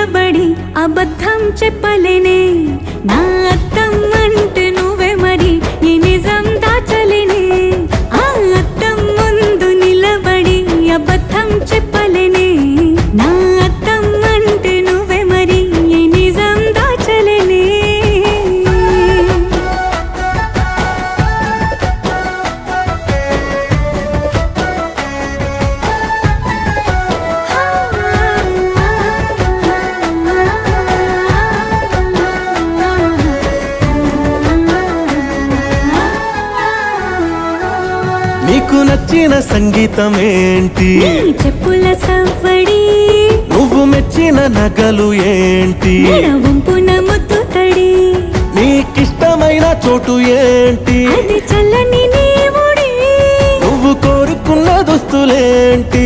నిలబడి అబద్ధం చెప్పలేనే నా అద్దం అంటే నువ్వే మరి ఈ నిజం దాచలేనే ఆ అద్దం ముందు నిలబడి అబద్ధం చెప్పలేనే నా అద్దం అంటే నువ్వే మరి ఈ నిజం దాచలేనే నీకు నచ్చిన సంగీతం ఏంటి నీ చెప్పుల సవ్వడి నువ్వు మెచ్చిన నగలు ఏంటి వంపున ముద్దు తడి నీకిష్టమైన చోటు ఏంటి అది చల్లని నీ ముడి నువ్వు కోరుకున్న దుస్తులేంటి